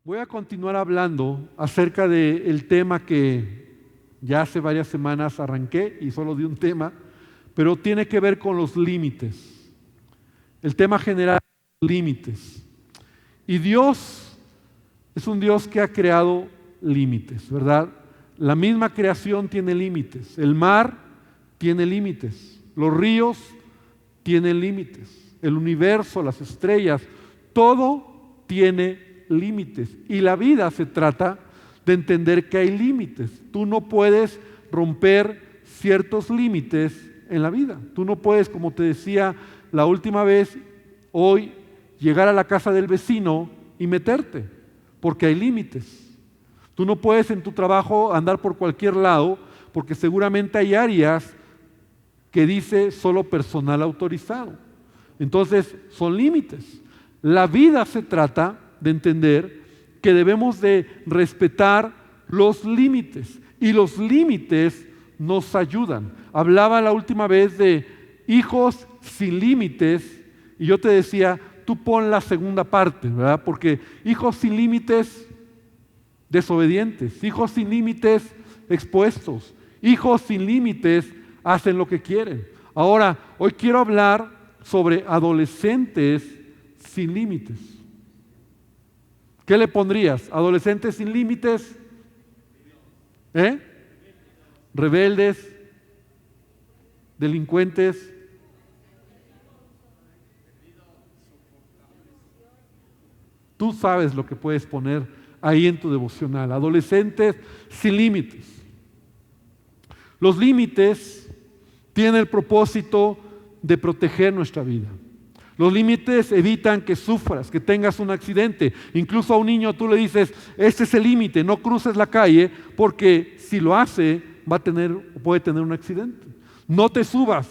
Voy a continuar hablando acerca del tema que ya hace varias semanas arranqué y solo di un tema, pero tiene que ver con los límites. El tema general, límites. Y Dios es un Dios que ha creado límites, ¿verdad? La misma creación tiene límites. El mar tiene límites. Los ríos tienen límites. El universo, las estrellas, todo tiene límites. Y la vida se trata de entender que hay límites. Tú no puedes romper ciertos límites en la vida. Tú no puedes, como te decía la última vez, hoy llegar a la casa del vecino y meterte, porque hay límites. Tú no puedes en tu trabajo andar por cualquier lado, porque seguramente hay áreas que dice solo personal autorizado. Entonces, son límites. La vida se trata de entender que debemos de respetar los límites, y los límites nos ayudan. Hablaba la última vez de hijos sin límites, y yo te decía, tú pon la segunda parte, ¿verdad? Porque hijos sin límites, desobedientes; hijos sin límites, expuestos; hijos sin límites, hacen lo que quieren. Ahora, hoy quiero hablar sobre adolescentes sin límites. ¿Qué le pondrías? ¿Adolescentes sin límites? ¿Rebeldes? ¿Delincuentes? Tú sabes lo que puedes poner ahí en tu devocional. Adolescentes sin límites. Los límites tienen el propósito de proteger nuestra vida. Los límites evitan que sufras, que tengas un accidente. Incluso a un niño tú le dices, este es el límite, no cruces la calle, porque si lo hace puede tener un accidente. No te subas,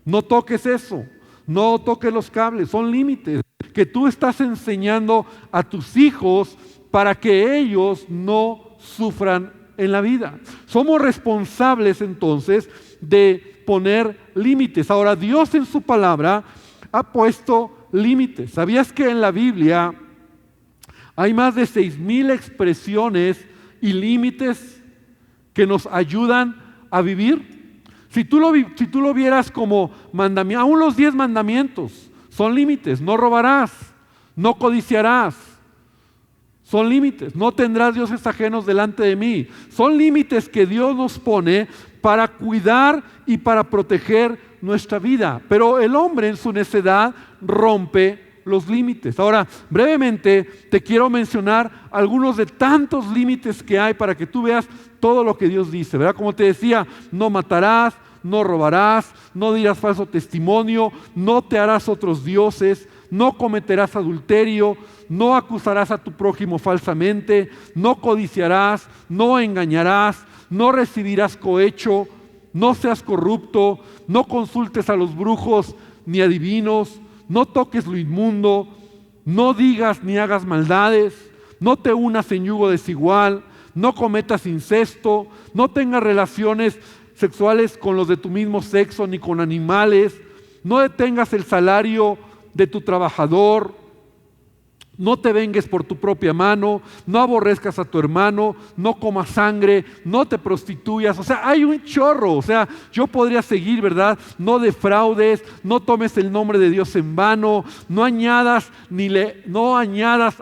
no toques eso, no toques los cables. Son límites que tú estás enseñando a tus hijos para que ellos no sufran en la vida. Somos responsables entonces de poner límites. Ahora, Dios en su palabra ha puesto límites. ¿Sabías que en la Biblia hay más de 6,000 expresiones y límites que nos ayudan a vivir? Si tú lo vieras como mandamiento, aún los 10 mandamientos son límites. No robarás, no codiciarás. Son límites. No tendrás dioses ajenos delante de mí. Son límites que Dios nos pone para cuidar y para proteger nuestra vida. Pero el hombre en su necedad rompe los límites. Ahora, brevemente te quiero mencionar algunos de tantos límites que hay para que tú veas todo lo que Dios dice, ¿verdad? Como te decía, no matarás, no robarás, no dirás falso testimonio, no te harás otros dioses, no cometerás adulterio, no acusarás a tu prójimo falsamente, no codiciarás, no engañarás, no recibirás cohecho, no seas corrupto, no consultes a los brujos ni adivinos, no toques lo inmundo, no digas ni hagas maldades, no te unas en yugo desigual, no cometas incesto, no tengas relaciones sexuales con los de tu mismo sexo ni con animales, no detengas el salario de tu trabajador, no te vengues por tu propia mano, no aborrezcas a tu hermano, no comas sangre, no te prostituyas. O sea, hay un chorro. O sea, yo podría seguir, ¿verdad? No defraudes, no tomes el nombre de Dios en vano, no añadas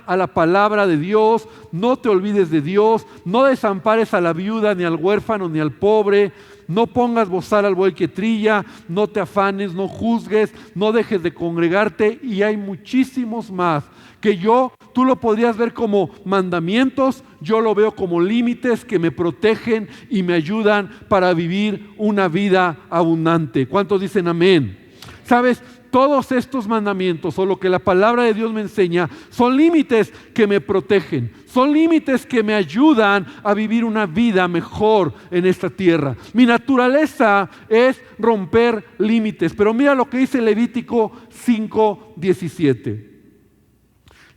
a la palabra de Dios, no te olvides de Dios, no desampares a la viuda, ni al huérfano, ni al pobre. No pongas bozal al buey que trilla, no te afanes, no juzgues, no dejes de congregarte, y hay muchísimos más que tú lo podrías ver como mandamientos, yo lo veo como límites que me protegen y me ayudan para vivir una vida abundante. ¿Cuántos dicen amén? ¿Sabes? Todos estos mandamientos, o lo que la palabra de Dios me enseña, son límites que me protegen, son límites que me ayudan a vivir una vida mejor en esta tierra. Mi naturaleza es romper límites, pero mira lo que dice Levítico 5:17.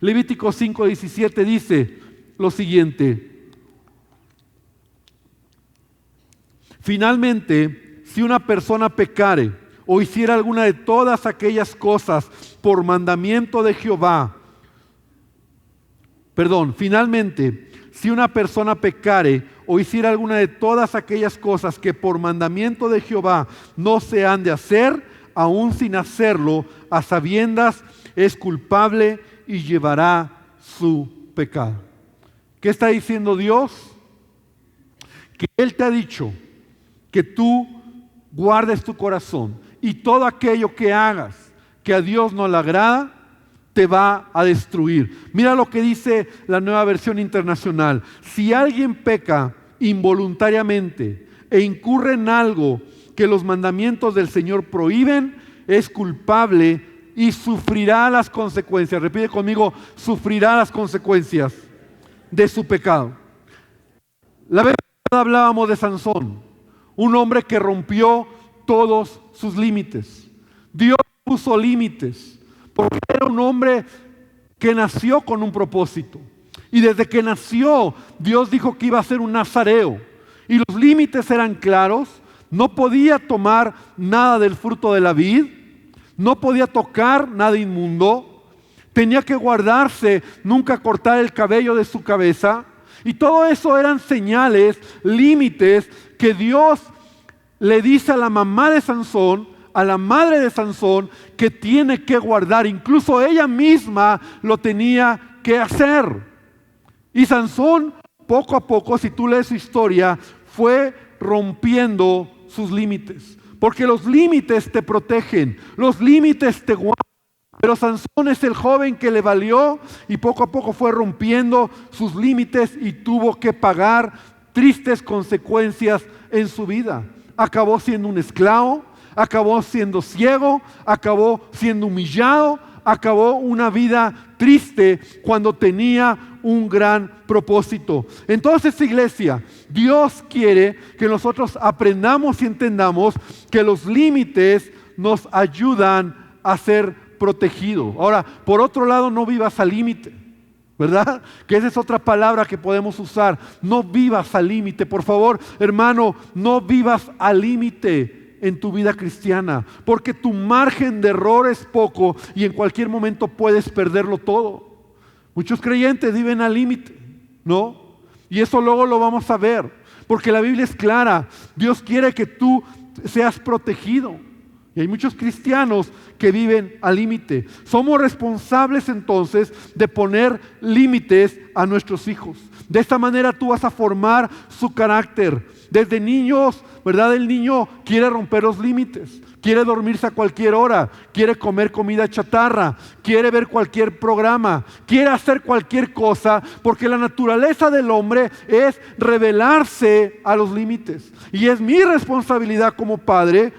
Levítico 5:17 dice lo siguiente: finalmente, si una persona pecare o hiciera alguna de todas aquellas cosas por mandamiento de Jehová, Finalmente, si una persona pecare o hiciera alguna de todas aquellas cosas que por mandamiento de Jehová no se han de hacer, aún sin hacerlo, a sabiendas es culpable y llevará su pecado. ¿Qué está diciendo Dios? Que Él te ha dicho que tú guardes tu corazón y todo aquello que hagas que a Dios no le agrada, te va a destruir. Mira lo que dice la Nueva Versión Internacional. Si alguien peca involuntariamente e incurre en algo que los mandamientos del Señor prohíben, es culpable y sufrirá las consecuencias. Repite conmigo, sufrirá las consecuencias de su pecado. La vez pasada hablábamos de Sansón, un hombre que rompió todos sus límites. Dios puso límites, porque era un hombre que nació con un propósito. Y desde que nació, Dios dijo que iba a ser un nazareo. Y los límites eran claros. No podía tomar nada del fruto de la vid. No podía tocar nada inmundo. Tenía que guardarse, nunca cortar el cabello de su cabeza. Y todo eso eran señales, límites que Dios le dice a la mamá de Sansón, a la madre de Sansón, que tiene que guardar. Incluso ella misma lo tenía que hacer. Y Sansón, poco a poco, si tú lees su historia, fue rompiendo sus límites. Porque los límites te protegen, los límites te guardan. Pero Sansón es el joven que le valió y poco a poco fue rompiendo sus límites y tuvo que pagar tristes consecuencias en su vida. Acabó siendo un esclavo, acabó siendo ciego, acabó siendo humillado, acabó una vida triste cuando tenía un gran propósito. Entonces, iglesia, Dios quiere que nosotros aprendamos y entendamos que los límites nos ayudan a ser protegidos. Ahora, por otro lado, no vivas al límite, ¿verdad? Que esa es otra palabra que podemos usar. No vivas al límite, por favor, hermano, no vivas al límite en tu vida cristiana, porque tu margen de error es poco y en cualquier momento puedes perderlo todo. Muchos creyentes viven al límite, ¿no? Y eso luego lo vamos a ver, porque la Biblia es clara. Dios quiere que tú seas protegido. Y hay muchos cristianos que viven al límite. Somos responsables entonces de poner límites a nuestros hijos. De esta manera tú vas a formar su carácter. Desde niños, ¿verdad? El niño quiere romper los límites. Quiere dormirse a cualquier hora. Quiere comer comida chatarra. Quiere ver cualquier programa. Quiere hacer cualquier cosa. Porque la naturaleza del hombre es rebelarse a los límites. Y es mi responsabilidad como padre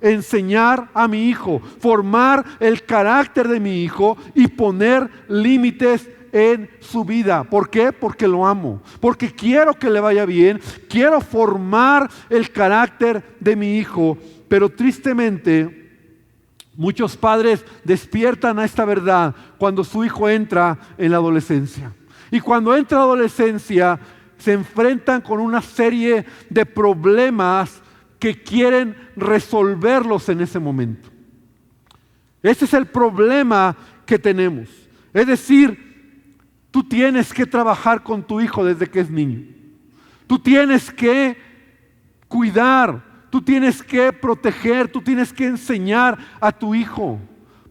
enseñar a mi hijo, formar el carácter de mi hijo y poner límites en su vida. ¿Por qué? Porque lo amo, porque quiero que le vaya bien, quiero formar el carácter de mi hijo. Pero tristemente, muchos padres despiertan a esta verdad cuando su hijo entra en la adolescencia. Y cuando entra a la adolescencia, se enfrentan con una serie de problemas que quieren resolverlos en ese momento. Ese es el problema que tenemos. Es decir, tú tienes que trabajar con tu hijo desde que es niño. Tú tienes que cuidar, tú tienes que proteger, tú tienes que enseñar a tu hijo.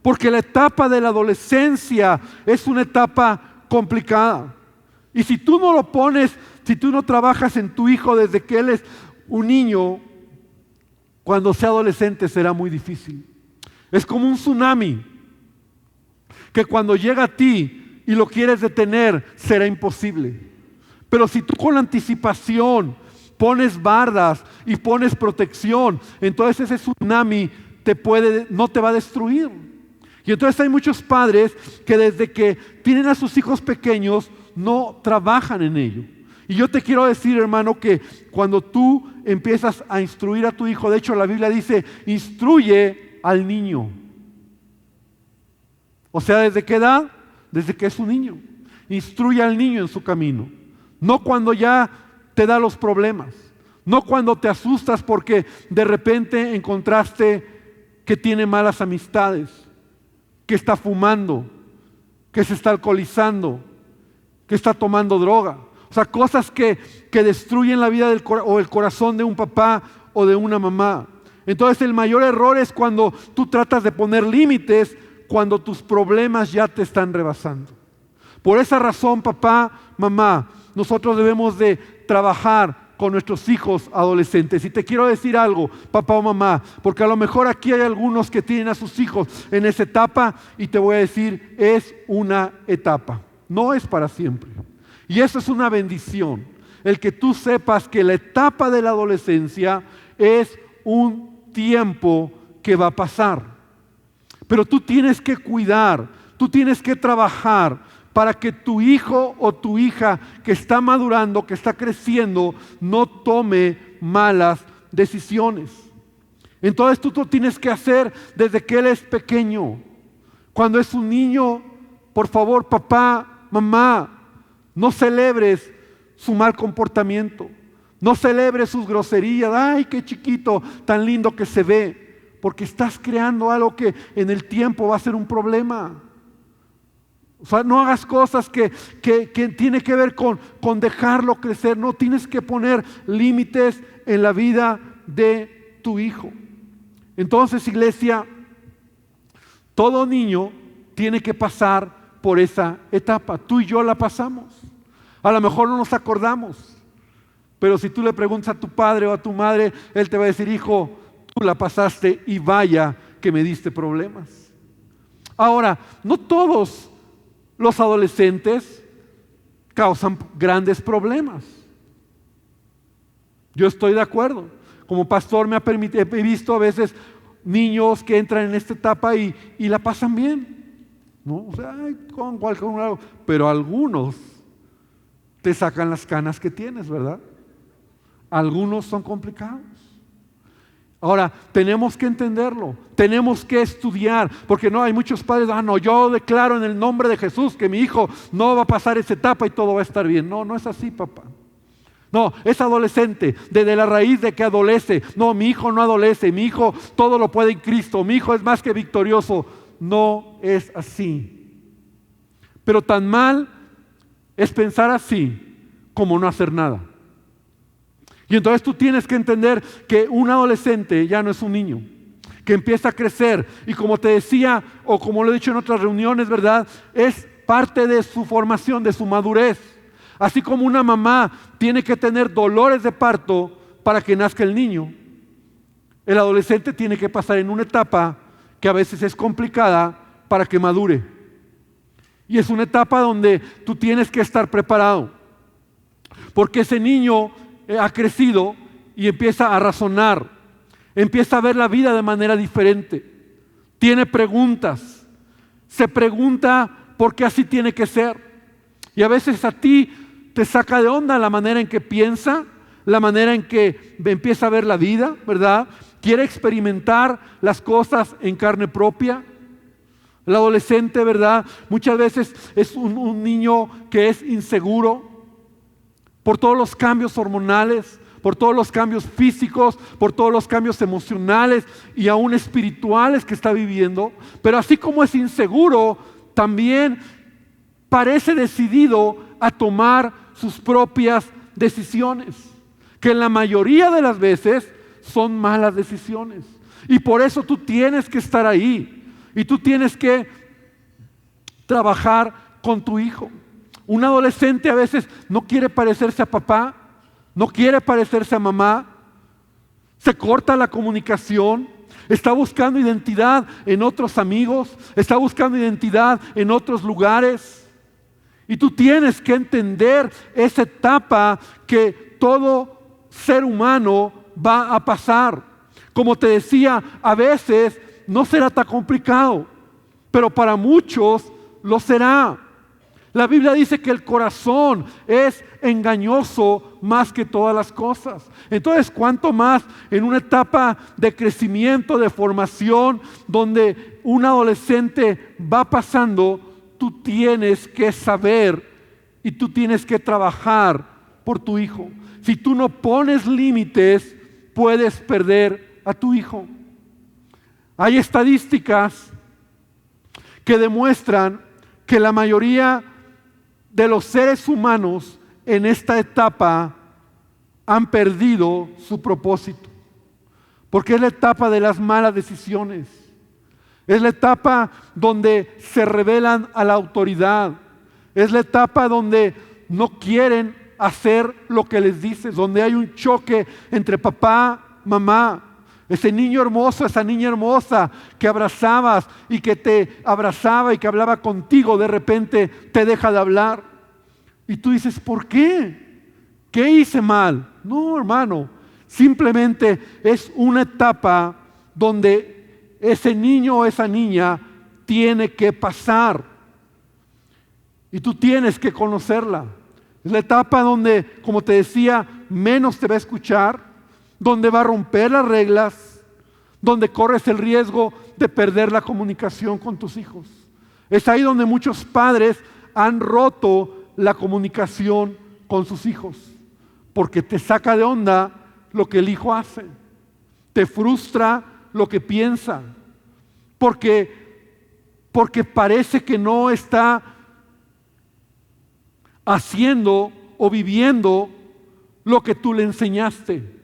Porque la etapa de la adolescencia es una etapa complicada. Y si tú no lo pones, si tú no trabajas en tu hijo desde que él es un niño, cuando sea adolescente será muy difícil. Es como un tsunami que cuando llega a ti y lo quieres detener, será imposible. Pero si tú con anticipación pones bardas y pones protección, entonces ese tsunami no te va a destruir. Y entonces hay muchos padres que desde que tienen a sus hijos pequeños no trabajan en ello. Y yo te quiero decir, hermano, que cuando tú empiezas a instruir a tu hijo, de hecho la Biblia dice, instruye al niño. O sea, ¿desde qué edad? Desde que es un niño. Instruye al niño en su camino. No cuando ya te da los problemas. No cuando te asustas porque de repente encontraste que tiene malas amistades, que está fumando, que se está alcoholizando, que está tomando droga. O sea, cosas que destruyen la vida o el corazón de un papá o de una mamá. Entonces el mayor error es cuando tú tratas de poner límites cuando tus problemas ya te están rebasando. Por esa razón, papá, mamá, nosotros debemos de trabajar con nuestros hijos adolescentes. Y te quiero decir algo, papá o mamá, porque a lo mejor aquí hay algunos que tienen a sus hijos en esa etapa y te voy a decir, es una etapa, no es para siempre. Y eso es una bendición, el que tú sepas que la etapa de la adolescencia es un tiempo que va a pasar. Pero tú tienes que cuidar, tú tienes que trabajar para que tu hijo o tu hija que está madurando, que está creciendo, no tome malas decisiones. Entonces tú lo tienes que hacer desde que él es pequeño. Cuando es un niño, por favor, papá, mamá, no celebres su mal comportamiento. No celebres sus groserías. Ay, qué chiquito, tan lindo que se ve. Porque estás creando algo que en el tiempo va a ser un problema. O sea, no hagas cosas que tiene que ver con dejarlo crecer. No tienes que poner límites en la vida de tu hijo. Entonces, iglesia, todo niño tiene que pasar por esa etapa. Tú y yo la pasamos. A lo mejor no nos acordamos, pero si tú le preguntas a tu padre o a tu madre, él te va a decir, hijo, tú la pasaste y vaya que me diste problemas. Ahora, no todos los adolescentes causan grandes problemas. Yo estoy de acuerdo. Como pastor he visto a veces niños que entran en esta etapa y la pasan bien, ¿no? O sea, con algo, pero algunos te sacan las canas que tienes, ¿verdad? Algunos son complicados. Ahora, tenemos que entenderlo, tenemos que estudiar, porque no hay muchos padres, no, yo declaro en el nombre de Jesús que mi hijo no va a pasar esa etapa y todo va a estar bien. No, no es así, papá. No, es adolescente, desde la raíz de que adolece. No, mi hijo no adolece, mi hijo todo lo puede en Cristo, mi hijo es más que victorioso. No es así. Pero tan mal es pensar así como no hacer nada. Y entonces tú tienes que entender que un adolescente ya no es un niño, que empieza a crecer y como te decía o como lo he dicho en otras reuniones, ¿verdad? Es parte de su formación, de su madurez. Así como una mamá tiene que tener dolores de parto para que nazca el niño, el adolescente tiene que pasar en una etapa que a veces es complicada para que madure. Y es una etapa donde tú tienes que estar preparado, porque ese niño ha crecido y empieza a razonar, empieza a ver la vida de manera diferente, tiene preguntas, se pregunta por qué así tiene que ser. Y a veces a ti te saca de onda la manera en que piensa, la manera en que empieza a ver la vida, ¿verdad? Quiere experimentar las cosas en carne propia. El adolescente, ¿verdad? Muchas veces es un niño que es inseguro por todos los cambios hormonales, por todos los cambios físicos, por todos los cambios emocionales y aún espirituales que está viviendo. Pero así como es inseguro, también parece decidido a tomar sus propias decisiones, que en la mayoría de las veces son malas decisiones. Y por eso tú tienes que estar ahí y tú tienes que trabajar con tu hijo. Un adolescente a veces no quiere parecerse a papá, no quiere parecerse a mamá, se corta la comunicación, está buscando identidad en otros amigos, está buscando identidad en otros lugares. Y tú tienes que entender esa etapa que todo ser humano va a pasar. Como te decía, a veces no será tan complicado, pero para muchos lo será. La Biblia dice que el corazón es engañoso más que todas las cosas. Entonces, ¿cuánto más en una etapa de crecimiento, de formación, donde un adolescente va pasando, tú tienes que saber y tú tienes que trabajar por tu hijo? Si tú no pones límites, puedes perder a tu hijo. Hay estadísticas que demuestran que la mayoría de los seres humanos en esta etapa han perdido su propósito, porque es la etapa de las malas decisiones, es la etapa donde se rebelan a la autoridad, es la etapa donde no quieren hacer lo que les dices, donde hay un choque entre papá, mamá. Ese niño hermoso, esa niña hermosa que abrazabas y que te abrazaba y que hablaba contigo, de repente te deja de hablar. Y tú dices, ¿por qué? ¿Qué hice mal? No, hermano, simplemente es una etapa donde ese niño o esa niña tiene que pasar. Y tú tienes que conocerla. Es la etapa donde, como te decía, menos te va a escuchar, donde va a romper las reglas, donde corres el riesgo de perder la comunicación con tus hijos. Es ahí donde muchos padres han roto la comunicación con sus hijos, porque te saca de onda lo que el hijo hace, te frustra lo que piensa, porque parece que no está haciendo o viviendo lo que tú le enseñaste.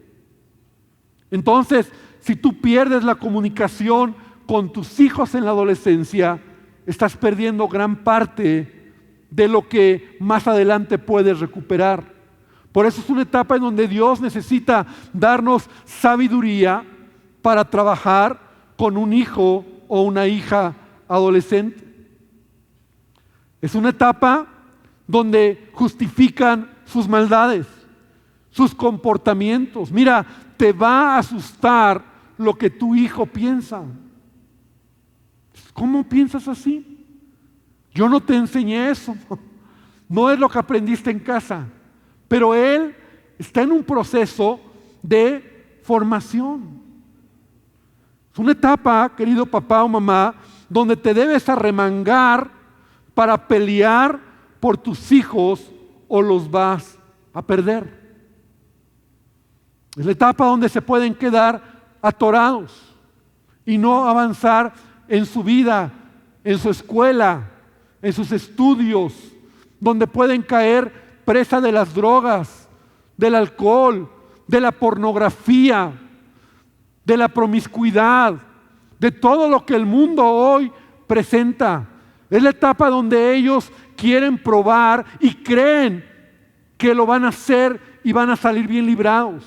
Entonces, si tú pierdes la comunicación con tus hijos en la adolescencia, estás perdiendo gran parte de lo que más adelante puedes recuperar. Por eso es una etapa en donde Dios necesita darnos sabiduría para trabajar con un hijo o una hija adolescente. Es una etapa donde justifican sus maldades, sus comportamientos. Mira, te va a asustar lo que tu hijo piensa. ¿Cómo piensas así? Yo no te enseñé eso. No es lo que aprendiste en casa. Pero él está en un proceso de formación. Es una etapa, querido papá o mamá, donde te debes arremangar para pelear por tus hijos o los vas a perder. Es la etapa donde se pueden quedar atorados y no avanzar en su vida, en su escuela, en sus estudios, donde pueden caer presa de las drogas, del alcohol, de la pornografía, de la promiscuidad, de todo lo que el mundo hoy presenta. Es la etapa donde ellos quieren probar y creen que lo van a hacer y van a salir bien librados.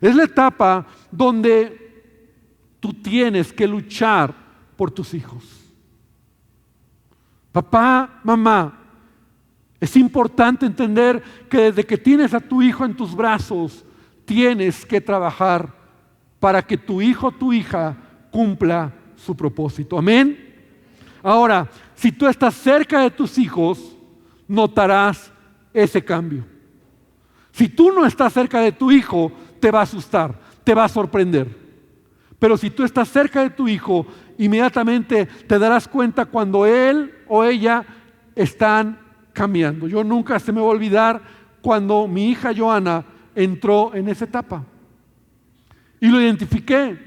Es la etapa donde tú tienes que luchar por tus hijos. Papá, mamá, es importante entender que desde que tienes a tu hijo en tus brazos, tienes que trabajar para que tu hijo o tu hija cumpla su propósito. Amén. Ahora, si tú estás cerca de tus hijos, notarás ese cambio. Si tú no estás cerca de tu hijo, te va a asustar, te va a sorprender. Pero si tú estás cerca de tu hijo, inmediatamente te darás cuenta cuando él o ella están cambiando. Yo nunca se me va a olvidar cuando mi hija Joana entró en esa etapa. Y lo identifiqué.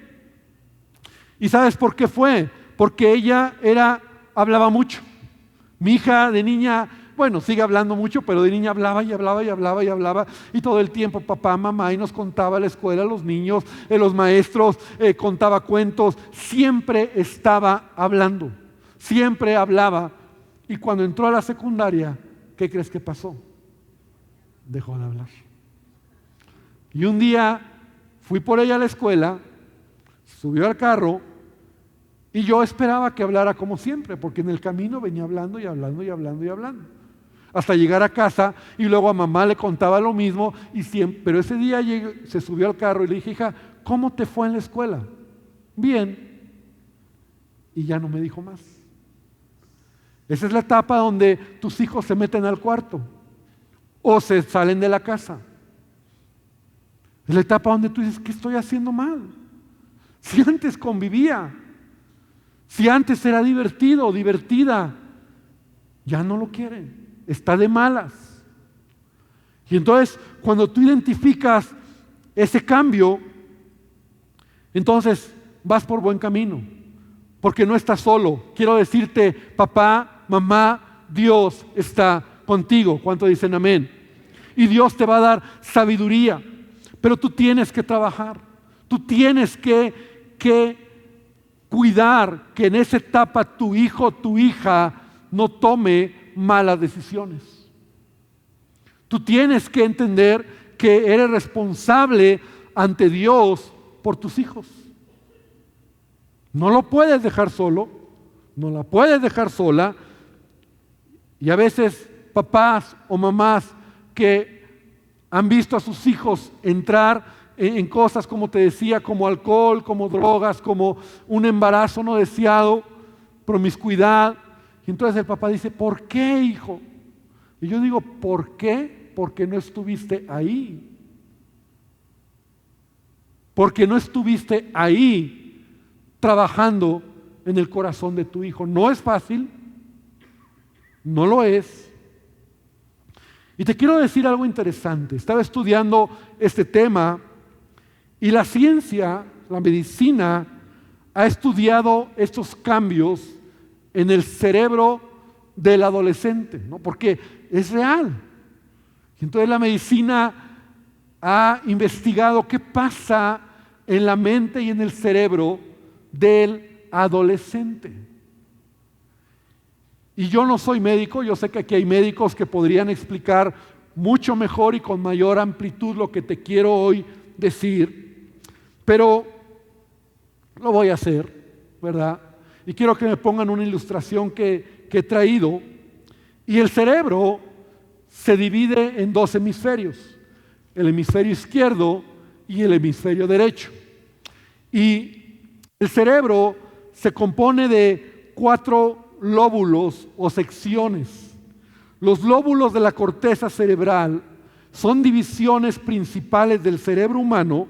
¿Y sabes por qué fue? Porque ella hablaba mucho. Mi hija de niña, bueno, sigue hablando mucho, pero de niña hablaba y hablaba y hablaba y hablaba. Y todo el tiempo papá, mamá, y nos contaba la escuela, los niños, los maestros, contaba cuentos. Siempre estaba hablando, siempre hablaba. Y cuando entró a la secundaria, ¿qué crees que pasó? Dejó de hablar. Y un día fui por ella a la escuela, subió al carro y yo esperaba que hablara como siempre, porque en el camino venía hablando y hablando y hablando y hablando. Hasta llegar a casa y luego a mamá le contaba lo mismo y siempre, pero ese día se subió al carro y le dije, hija, ¿cómo te fue en la escuela? Bien. Y ya no me dijo más. Esa es la etapa donde tus hijos se meten al cuarto o se salen de la casa. Es la etapa donde tú dices, ¿qué estoy haciendo mal? Si antes convivía, si antes era divertido, divertida, ya no lo quieren, está de malas. Y entonces, cuando tú identificas ese cambio, entonces vas por buen camino, porque no estás solo. Quiero decirte, papá, mamá, Dios está contigo. ¿Cuánto dicen amén? Y Dios te va a dar sabiduría, pero tú tienes que trabajar, tú tienes que cuidar que en esa etapa tu hijo, tu hija no tome malas decisiones. Tú tienes que entender que eres responsable ante Dios por tus hijos. No lo puedes dejar solo, no la puedes dejar sola. Y a veces papás o mamás que han visto a sus hijos entrar en cosas, como te decía, como alcohol, como drogas, como un embarazo no deseado, promiscuidad. Y entonces el papá dice, ¿por qué, hijo? Y yo digo, ¿por qué? Porque no estuviste ahí. Porque no estuviste ahí trabajando en el corazón de tu hijo. No es fácil, no lo es. Y te quiero decir algo interesante. Estaba estudiando este tema y la ciencia, la medicina, ha estudiado estos cambios en el cerebro del adolescente, ¿no? Porque es real. Y entonces la medicina ha investigado qué pasa en la mente y en el cerebro del adolescente. Y yo no soy médico, yo sé que aquí hay médicos que podrían explicar mucho mejor y con mayor amplitud lo que te quiero hoy decir, pero lo voy a hacer, ¿verdad? Y quiero que me pongan una ilustración que he traído. Y el cerebro se divide en dos hemisferios, el hemisferio izquierdo y el hemisferio derecho. Y el cerebro se compone de 4 lóbulos o secciones. Los lóbulos de la corteza cerebral son divisiones principales del cerebro humano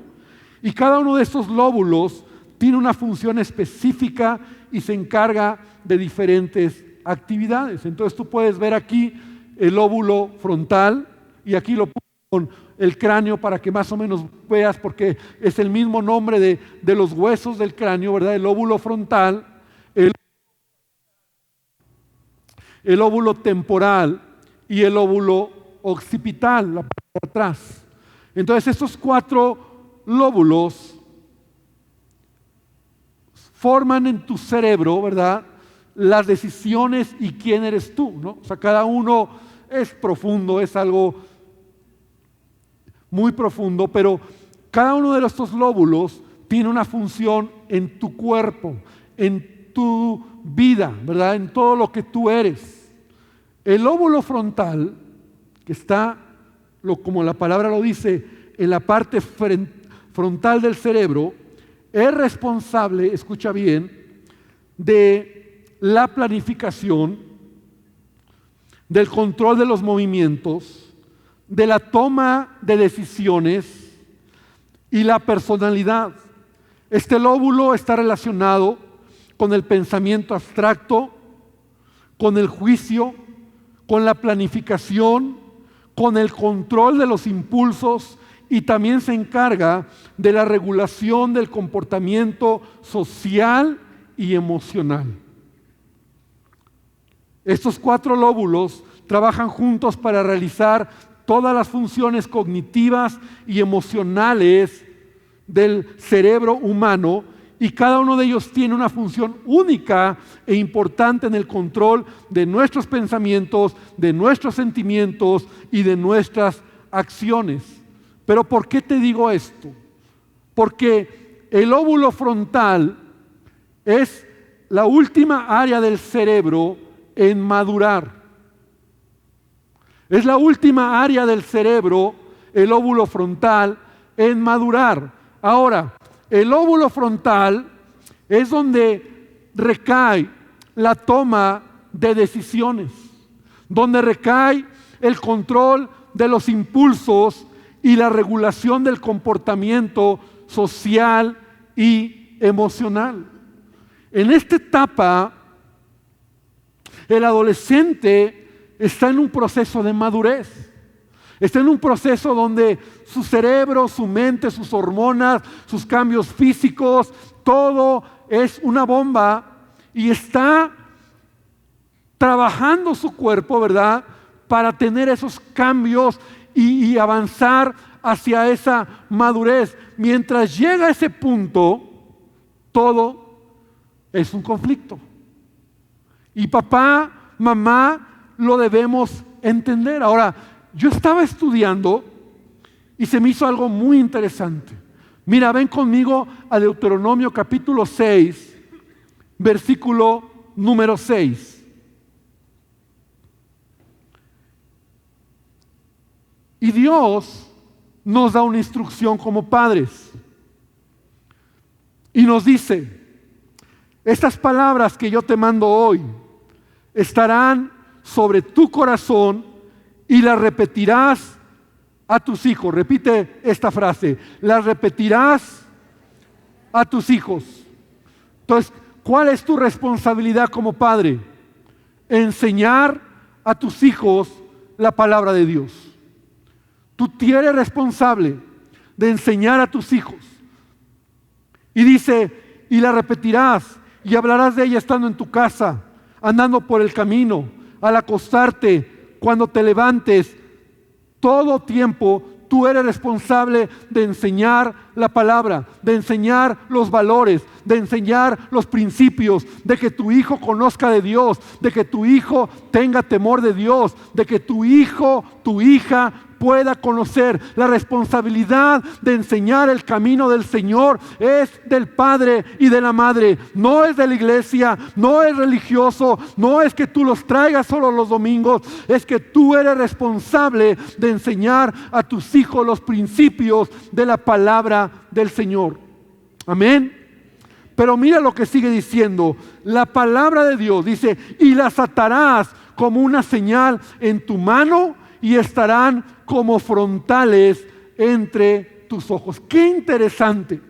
y cada uno de estos lóbulos tiene una función específica y se encarga de diferentes actividades. Entonces tú puedes ver aquí el lóbulo frontal y aquí lo pongo con el cráneo para que más o menos veas, porque es el mismo nombre de los huesos del cráneo, ¿verdad? El lóbulo frontal, el lóbulo temporal y el lóbulo occipital, la parte de atrás. Entonces estos 4 lóbulos forman en tu cerebro, ¿verdad?, las decisiones y quién eres tú, ¿no? O sea, cada uno es profundo, es algo muy profundo, pero cada uno de estos lóbulos tiene una función en tu cuerpo, en tu vida, ¿verdad?, en todo lo que tú eres. El lóbulo frontal, que está, como la palabra lo dice, en la parte frontal del cerebro, es responsable, escucha bien, de la planificación, del control de los movimientos, de la toma de decisiones y la personalidad. Este lóbulo está relacionado con el pensamiento abstracto, con el juicio, con la planificación, con el control de los impulsos y también se encarga de la regulación del comportamiento social y emocional. Estos 4 lóbulos trabajan juntos para realizar todas las funciones cognitivas y emocionales del cerebro humano y cada uno de ellos tiene una función única e importante en el control de nuestros pensamientos, de nuestros sentimientos y de nuestras acciones. Pero ¿por qué te digo esto? Porque el lóbulo frontal es la última área del cerebro en madurar. Es la última área del cerebro, el lóbulo frontal, en madurar. Ahora, el lóbulo frontal es donde recae la toma de decisiones, donde recae el control de los impulsos y la regulación del comportamiento social y emocional. En esta etapa, el adolescente está en un proceso de madurez. Está en un proceso donde su cerebro, su mente, sus hormonas, sus cambios físicos, todo es una bomba y está trabajando su cuerpo, ¿verdad?, para tener esos cambios y avanzar hacia esa madurez. Mientras llega a ese punto, todo es un conflicto. Y papá, mamá, lo debemos entender. Ahora, yo estaba estudiando y se me hizo algo muy interesante. Mira, ven conmigo a Deuteronomio capítulo 6, versículo número 6. Y Dios nos da una instrucción como padres. Y nos dice, estas palabras que yo te mando hoy estarán sobre tu corazón y las repetirás a tus hijos. Repite esta frase, las repetirás a tus hijos. Entonces, ¿cuál es tu responsabilidad como padre? Enseñar a tus hijos la palabra de Dios. Tú eres responsable de enseñar a tus hijos. Y dice, y la repetirás y hablarás de ella estando en tu casa, andando por el camino, al acostarte, cuando te levantes. Todo tiempo tú eres responsable de enseñar la palabra, de enseñar los valores, de enseñar los principios, de que tu hijo conozca de Dios, de que tu hijo tenga temor de Dios, de que tu hijo, tu hija pueda conocer. La responsabilidad de enseñar el camino del Señor es del padre y de la madre. No es de la iglesia, no es religioso, no es que tú los traigas solo los domingos, es que tú eres responsable de enseñar a tus hijos los principios de la palabra del Señor. Amén. Pero mira lo que sigue diciendo. La palabra de Dios dice, y las atarás como una señal en tu mano y estarán como frontales entre tus ojos. Qué interesante.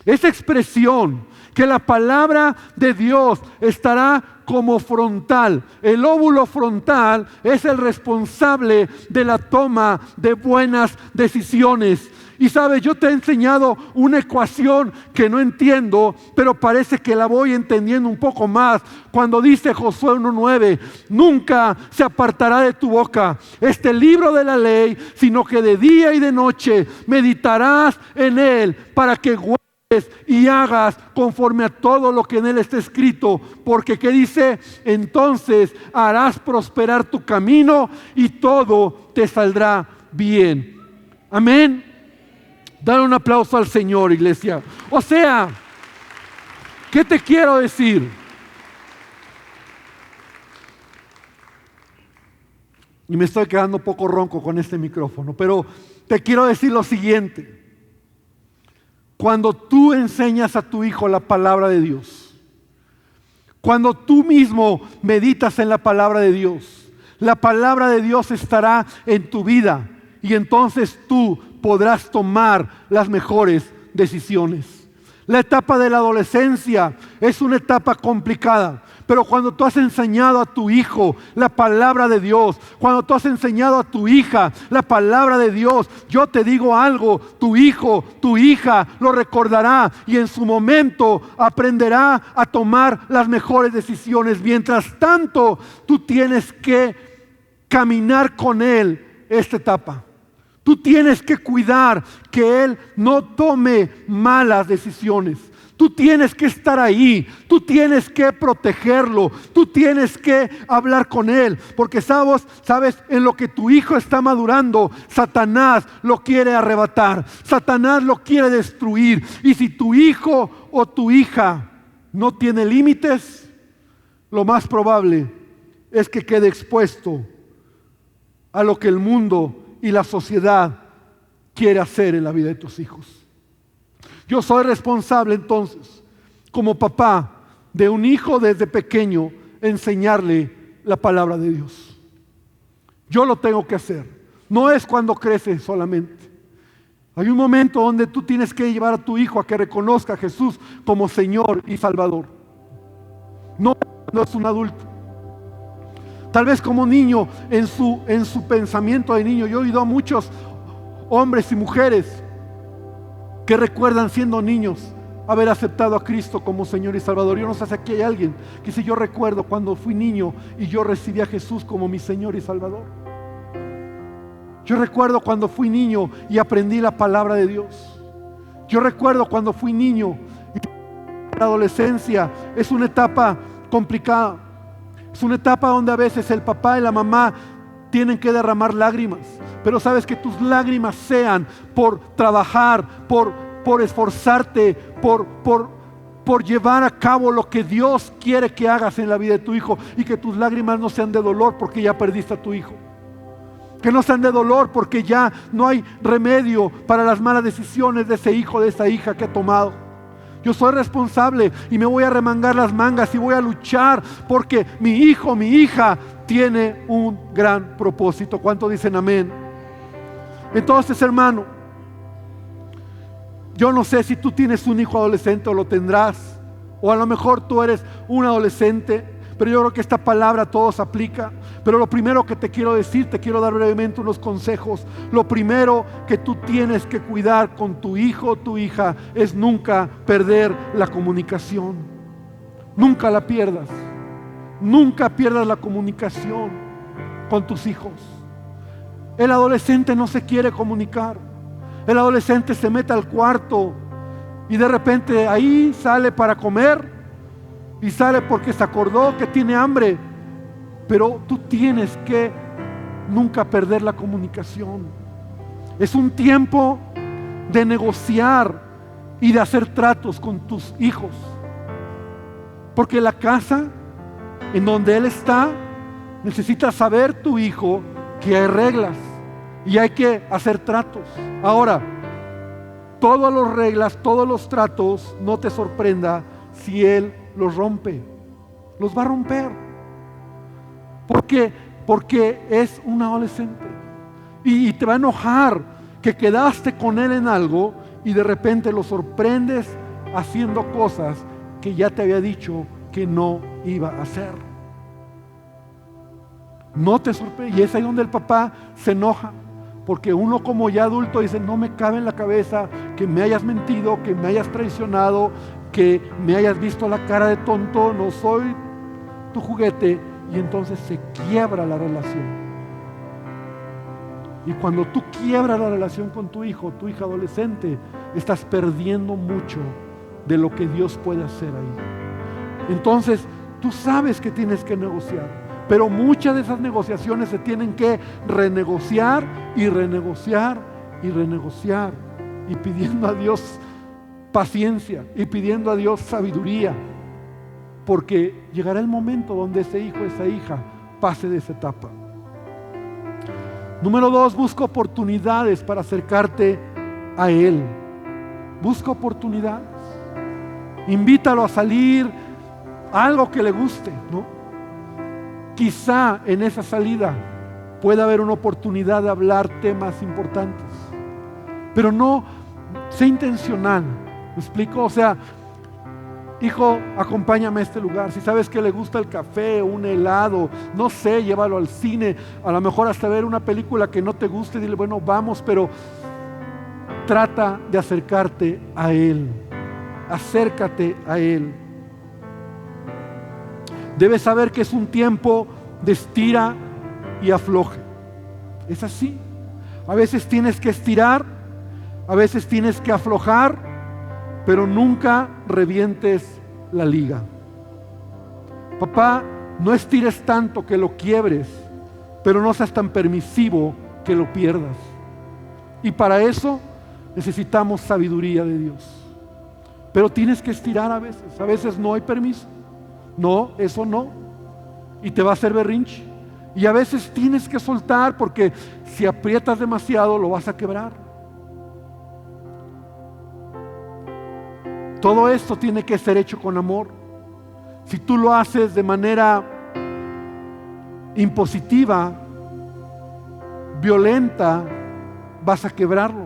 Esa expresión, que la palabra de Dios estará como frontal. El óvulo frontal es el responsable de la toma de buenas decisiones. Y sabes, yo te he enseñado una ecuación que no entiendo, pero parece que la voy entendiendo un poco más. Cuando dice Josué 1:9, nunca se apartará de tu boca este libro de la ley, sino que de día y de noche meditarás en él para que guardes y hagas conforme a todo lo que en él está escrito. Porque ¿qué dice? Entonces harás prosperar tu camino y todo te saldrá bien. Amén. Dale un aplauso al Señor, iglesia. O sea, ¿qué te quiero decir? Y me estoy quedando un poco ronco con este micrófono, pero te quiero decir lo siguiente. Cuando tú enseñas a tu hijo la palabra de Dios, cuando tú mismo meditas en la palabra de Dios, la palabra de Dios estará en tu vida y entonces tú podrás tomar las mejores decisiones. La etapa de la adolescencia es una etapa complicada, pero cuando tú has enseñado a tu hijo la palabra de Dios, cuando tú has enseñado a tu hija la palabra de Dios, yo te digo algo, tu hijo, tu hija lo recordará y en su momento aprenderá a tomar las mejores decisiones. Mientras tanto, tú tienes que caminar con él esta etapa. Tú tienes que cuidar que él no tome malas decisiones. Tú tienes que estar ahí, tú tienes que protegerlo, tú tienes que hablar con él, porque sabes, en lo que tu hijo está madurando, Satanás lo quiere arrebatar, Satanás lo quiere destruir. Y si tu hijo o tu hija no tiene límites, lo más probable es que quede expuesto a lo que el mundo y la sociedad quiere hacer en la vida de tus hijos. Yo soy responsable entonces, como papá, de un hijo desde pequeño, enseñarle la palabra de Dios. Yo lo tengo que hacer. No es cuando crece solamente. Hay un momento donde tú tienes que llevar a tu hijo a que reconozca a Jesús como Señor y Salvador. No cuando es un adulto. Tal vez como niño, en su pensamiento de niño. Yo he oído a muchos hombres y mujeres que recuerdan siendo niños haber aceptado a Cristo como Señor y Salvador. Yo no sé si aquí hay alguien que dice: yo recuerdo cuando fui niño y yo recibí a Jesús como mi Señor y Salvador. Yo recuerdo cuando fui niño y aprendí la palabra de Dios. Yo recuerdo cuando fui niño. La adolescencia es una etapa complicada. Es una etapa donde a veces el papá y la mamá tienen que derramar lágrimas. Pero sabes, que tus lágrimas sean por trabajar, por esforzarte, por llevar a cabo lo que Dios quiere que hagas en la vida de tu hijo. Y que tus lágrimas no sean de dolor porque ya perdiste a tu hijo. Que no sean de dolor porque ya no hay remedio para las malas decisiones de ese hijo, de esa hija que ha tomado. Yo soy responsable y me voy a remangar las mangas y voy a luchar porque mi hijo, mi hija tiene un gran propósito. ¿Cuántos dicen amén? Entonces, hermano, yo no sé si tú tienes un hijo adolescente o lo tendrás, o a lo mejor tú eres un adolescente, pero yo creo que esta palabra a todos aplica. Pero lo primero que te quiero decir, te quiero dar brevemente unos consejos. Lo primero que tú tienes que cuidar con tu hijo o tu hija es nunca perder la comunicación. Nunca la pierdas. Nunca pierdas la comunicación con tus hijos. El adolescente no se quiere comunicar. El adolescente se mete al cuarto y de repente ahí sale para comer y sale porque se acordó que tiene hambre. Pero tú tienes que nunca perder la comunicación. Es un tiempo de negociar y de hacer tratos con tus hijos. Porque la casa en donde él está, necesita saber tu hijo que hay reglas y hay que hacer tratos. Ahora, todas las reglas, todos los tratos, no te sorprenda si él los rompe. Los va a romper. ¿Por qué? Porque es un adolescente. Y te va a enojar que quedaste con él en algo y de repente lo sorprendes haciendo cosas que ya te había dicho que no iba a hacer. No te sorprende. Y es ahí donde el papá se enoja. Porque uno como ya adulto dice: no me cabe en la cabeza que me hayas mentido, que me hayas traicionado, que me hayas visto la cara de tonto, no soy tu juguete. Y entonces se quiebra la relación. Y cuando tú quiebras la relación con tu hijo, tu hija adolescente, estás perdiendo mucho de lo que Dios puede hacer ahí. Entonces, tú sabes que tienes que negociar, pero muchas de esas negociaciones se tienen que renegociar y renegociar y renegociar, y pidiendo a Dios paciencia y pidiendo a Dios sabiduría. Porque llegará el momento donde ese hijo, esa hija pase de esa etapa. Número 2, busca oportunidades para acercarte a Él. Busca oportunidades. Invítalo a salir a algo que le guste, ¿no? Quizá en esa salida pueda haber una oportunidad de hablar temas importantes. Pero no, sé intencional. ¿Me explico? O sea, hijo, acompáñame a este lugar. Si sabes que le gusta el café, un helado, no sé, llévalo al cine. A lo mejor hasta ver una película que no te guste, dile: bueno, vamos, pero trata de acercarte a Él. Acércate a Él. Debes saber que es un tiempo de estira y afloje. Es así. A veces tienes que estirar, a veces tienes que aflojar, pero nunca revientes la liga. Papá, no estires tanto que lo quiebres, pero no seas tan permisivo que lo pierdas. Y para eso necesitamos sabiduría de Dios. Pero tienes que estirar a veces no hay permiso. No, eso no. Y te va a hacer berrinche. Y a veces tienes que soltar, porque si aprietas demasiado lo vas a quebrar. Todo esto tiene que ser hecho con amor. Si tú lo haces de manera impositiva, violenta, vas a quebrarlo.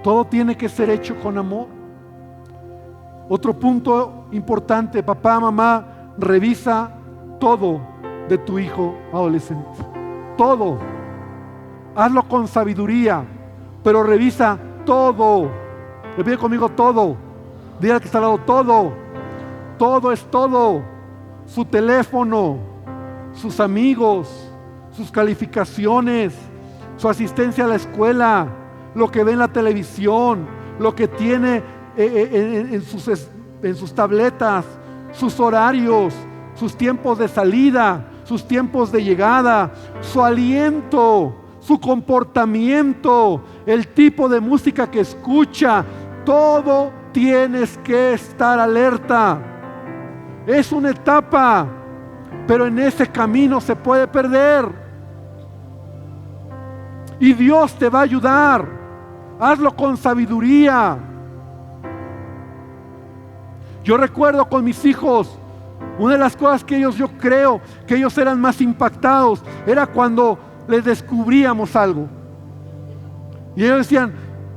Todo tiene que ser hecho con amor. Otro punto importante: papá, mamá, revisa todo de tu hijo adolescente. Todo. Hazlo con sabiduría, pero revisa todo. Repite conmigo: todo. Diga al que está al lado: todo. Todo es todo. Su teléfono, sus amigos, sus calificaciones, su asistencia a la escuela, lo que ve en la televisión, lo que tiene en sus tabletas, sus horarios, sus tiempos de salida, sus tiempos de llegada, su aliento, su comportamiento, el tipo de música que escucha. Todo tienes que estar alerta. Es una etapa, pero en ese camino se puede perder. Y Dios te va a ayudar. Hazlo con sabiduría. Yo recuerdo con mis hijos, una de las cosas que yo creo que ellos eran más impactados era cuando les descubríamos algo. Y ellos decían: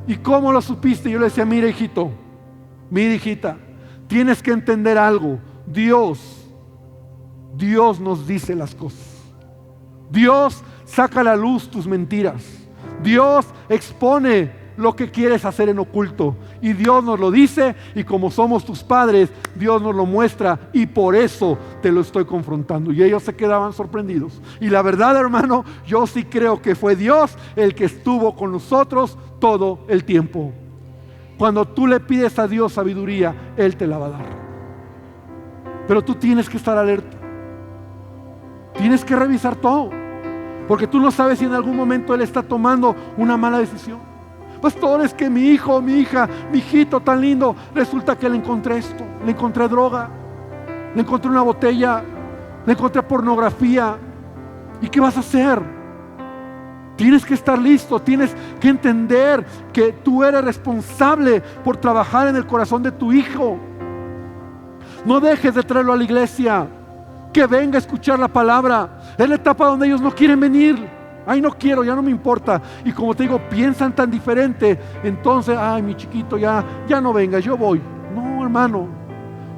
¿y cómo lo supiste? Y yo les decía: mira, hijito, mira, hijita, tienes que entender algo. Dios nos dice las cosas. Dios saca a la luz tus mentiras. Dios expone lo que quieres hacer en oculto. Y Dios nos lo dice, y como somos tus padres, Dios nos lo muestra, y por eso te lo estoy confrontando. Y ellos se quedaban sorprendidos. Y la verdad, hermano, yo sí creo que fue Dios el que estuvo con nosotros todo el tiempo. Cuando tú le pides a Dios sabiduría, Él te la va a dar. Pero tú tienes que estar alerta. Tienes que revisar todo, porque tú no sabes si en algún momento Él está tomando una mala decisión. Pastor, es que mi hijo, mi hija, mi hijito tan lindo, resulta que le encontré esto, le encontré droga, le encontré una botella, le encontré pornografía. ¿Y qué vas a hacer? Tienes que estar listo, tienes que entender que tú eres responsable por trabajar en el corazón de tu hijo. No dejes de traerlo a la iglesia, que venga a escuchar la palabra. Es la etapa donde ellos no quieren venir. Ay, no quiero, ya no me importa. Y como te digo, piensan tan diferente. Entonces, ay, mi chiquito, ya no venga, yo voy. No, hermano,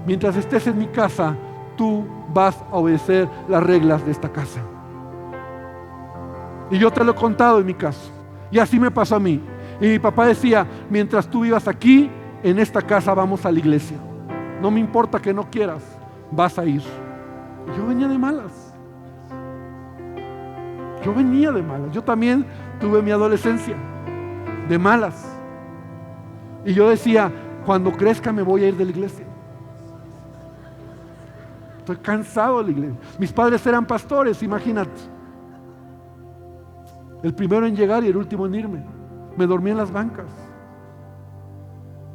mientras estés en mi casa, tú vas a obedecer las reglas de esta casa. Y yo te lo he contado en mi caso, y así me pasó a mí. Y mi papá decía: mientras tú vivas aquí, en esta casa vamos a la iglesia. No me importa que no quieras, vas a ir. Y yo venía de malas. Yo también tuve mi adolescencia de malas. Y yo decía: cuando crezca me voy a ir de la iglesia. Estoy cansado de la iglesia. Mis padres eran pastores, imagínate. El primero en llegar y el último en irme. Me dormí en las bancas.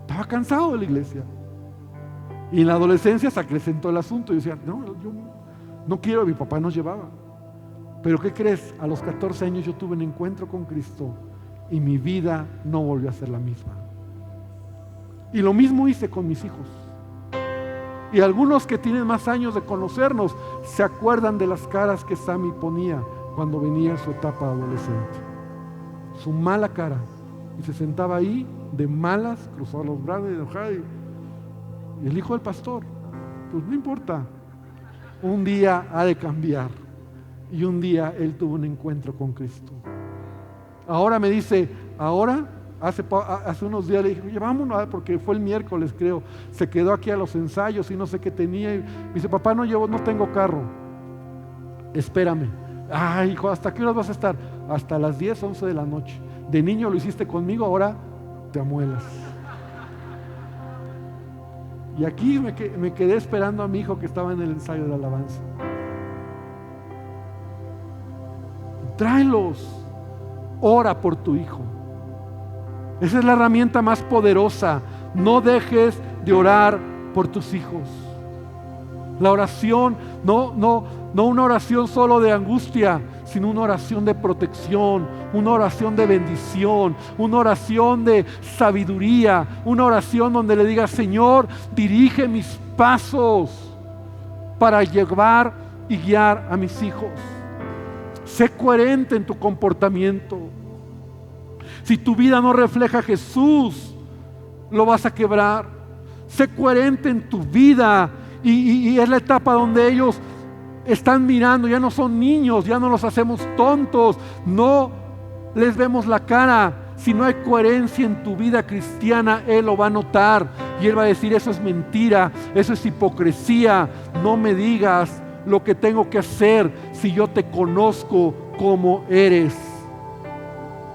Estaba cansado de la iglesia. Y en la adolescencia se acrecentó el asunto. Y decía: no, yo no quiero. Mi papá nos llevaba. Pero ¿qué crees? A los 14 años yo tuve un encuentro con Cristo y mi vida no volvió a ser la misma. Y lo mismo hice con mis hijos. Y algunos que tienen más años de conocernos se acuerdan de las caras que Sammy ponía cuando venía en su etapa adolescente. Su mala cara. Y se sentaba ahí de malas, cruzaba los brazos y enojado. Y el hijo del pastor, pues no importa. Un día ha de cambiar. Y un día él tuvo un encuentro con Cristo. Ahora me dice, hace unos días le dije: oye, vámonos, porque fue el miércoles, creo. Se quedó aquí a los ensayos y no sé qué tenía. Y me dice: papá, no tengo carro. Espérame. Ay, hijo, ¿hasta qué horas vas a estar? Hasta las 10, 11 de la noche. De niño lo hiciste conmigo, ahora te amuelas. Y aquí me quedé esperando a mi hijo que estaba en el ensayo de la alabanza. Tráelos. Ora por tu hijo. Esa es la herramienta más poderosa. No dejes de orar por tus hijos. La oración, no una oración solo de angustia, sino una oración de protección, una oración de bendición, una oración de sabiduría, una oración donde le digas: Señor, dirige mis pasos para llevar y guiar a mis hijos. Sé coherente en tu comportamiento. Si tu vida no refleja a Jesús, lo vas a quebrar. Sé coherente en tu vida. Y es la etapa donde ellos están mirando. Ya no son niños, ya no los hacemos tontos. No les vemos la cara. si no hay coherencia en tu vida cristiana, Él lo va a notar y Él va a decir: eso es mentira, eso es hipocresía, no me digas lo que tengo que hacer si yo te conozco como eres.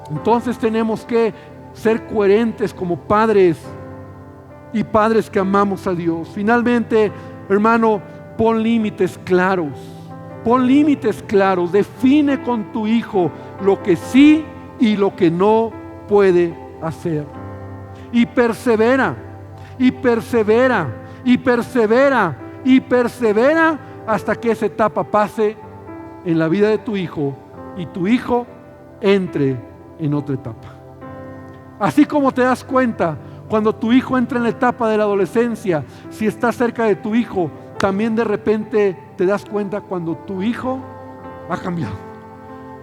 Entonces tenemos que ser coherentes como padres y padres que amamos a Dios. Finalmente, hermano, pon límites claros. Pon límites claros. Define con tu hijo lo que sí y lo que no puede hacer. Y persevera, y persevera, y persevera, y persevera hasta que esa etapa pase en la vida de tu hijo y tu hijo entre en otra etapa. Así como te das cuenta cuando tu hijo entra en la etapa de la adolescencia, si estás cerca de tu hijo, también de repente te das cuenta cuando tu hijo ha cambiado.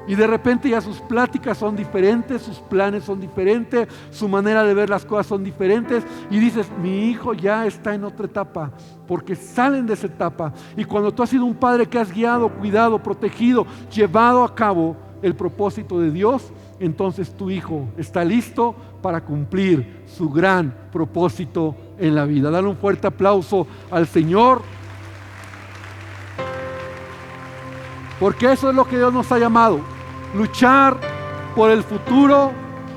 Y de repente ya sus pláticas son diferentes, sus planes son diferentes, su manera de ver las cosas son diferentes. Y dices: mi hijo ya está en otra etapa, porque salen de esa etapa. Y cuando tú has sido un padre que has guiado, cuidado, protegido, llevado a cabo el propósito de Dios, entonces tu hijo está listo para cumplir su gran propósito en la vida. Dale un fuerte aplauso al Señor, porque eso es lo que Dios nos ha llamado: luchar por el futuro,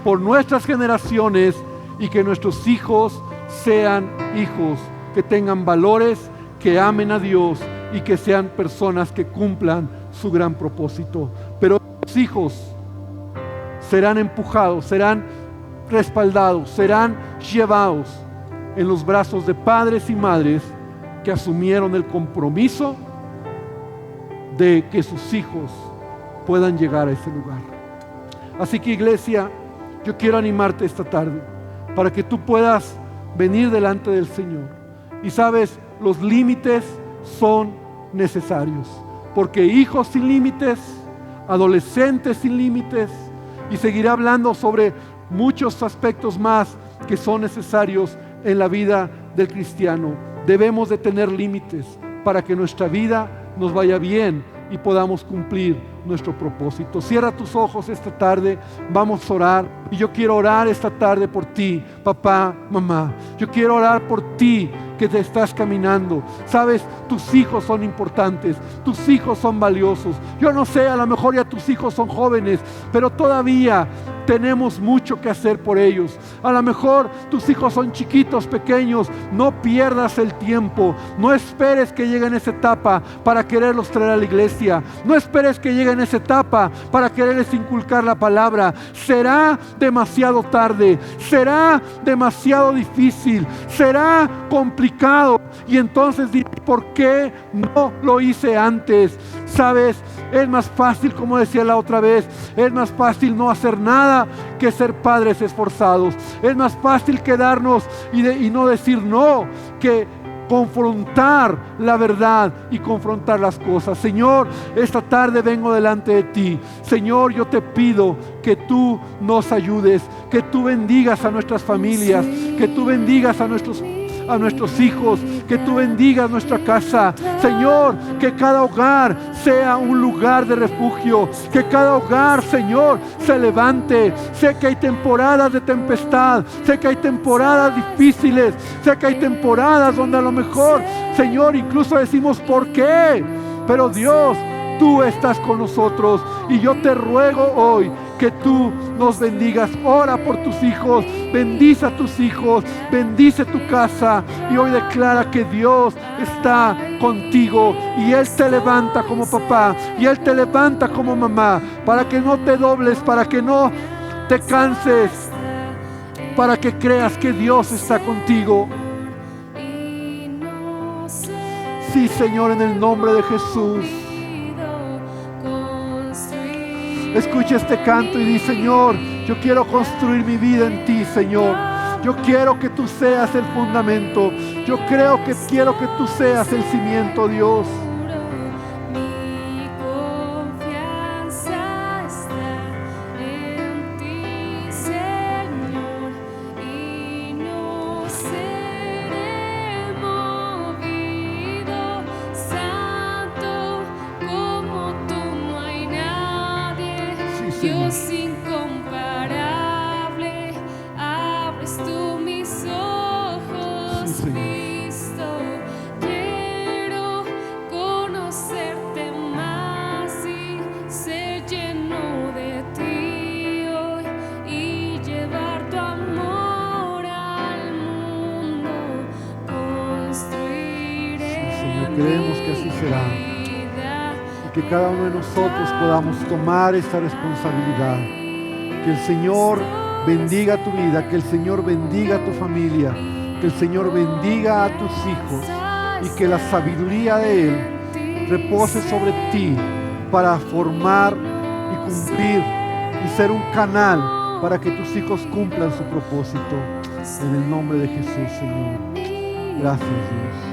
por nuestras generaciones, y que nuestros hijos sean hijos que tengan valores, que amen a Dios y que sean personas que cumplan su gran propósito. Pero los hijos serán empujados, serán respaldados, serán llevados en los brazos de padres y madres que asumieron el compromiso de que sus hijos puedan llegar a ese lugar. Así que, iglesia, yo quiero animarte esta tarde para que tú puedas venir delante del Señor. Y sabes, los límites son necesarios, porque hijos sin límites, adolescentes sin límites, y seguiré hablando sobre muchos aspectos más que son necesarios en la vida del cristiano. Debemos de tener límites para que nuestra vida nos vaya bien y podamos cumplir nuestro propósito. Cierra tus ojos esta tarde, vamos a orar. Y yo quiero orar esta tarde por ti, papá, mamá. Yo quiero orar por ti que te estás caminando. Sabes, tus hijos son importantes, tus hijos son valiosos. Yo no sé, a lo mejor ya tus hijos son jóvenes, pero todavía tenemos mucho que hacer por ellos. A lo mejor tus hijos son chiquitos, pequeños. No pierdas el tiempo. No esperes que lleguen a esa etapa para quererlos traer a la iglesia. No esperes que lleguen a esa etapa para quererles inculcar la palabra. Será demasiado tarde. Será demasiado difícil. Será complicado. Y entonces diré: ¿por qué no lo hice antes? Sabes, es más fácil, como decía la otra vez, es más fácil no hacer nada que ser padres esforzados. Es más fácil quedarnos y no decir no, que confrontar la verdad y confrontar las cosas. Señor, esta tarde vengo delante de ti. Señor, yo te pido que tú nos ayudes, que tú bendigas a nuestras familias, que tú bendigas a nuestros hijos, que tú bendigas nuestra casa. Señor, que cada hogar sea un lugar de refugio, que cada hogar, Señor, se levante. Sé que hay temporadas de tempestad, sé que hay temporadas difíciles, sé que hay temporadas donde a lo mejor, Señor, incluso decimos: ¿por qué? Pero Dios, tú estás con nosotros, y yo te ruego hoy que tú nos bendigas. Ora por tus hijos, bendice a tus hijos, bendice tu casa, y hoy declara que Dios está contigo y Él te levanta como papá y Él te levanta como mamá, para que no te dobles, para que no te canses, para que creas que Dios está contigo. Sí, Señor, en el nombre de Jesús. Escucha este canto y di: Señor, yo quiero construir mi vida en ti, Señor. Yo quiero que tú seas el fundamento. Yo quiero que tú seas el cimiento, Dios. Dios incomparable, creemos que así será. Y que cada uno de nosotros podamos tomar esta responsabilidad. Que el Señor bendiga tu vida, que el Señor bendiga a tu familia, que el Señor bendiga a tus hijos y que la sabiduría de Él repose sobre ti para formar y cumplir y ser un canal para que tus hijos cumplan su propósito. En el nombre de Jesús, Señor. Gracias, Dios.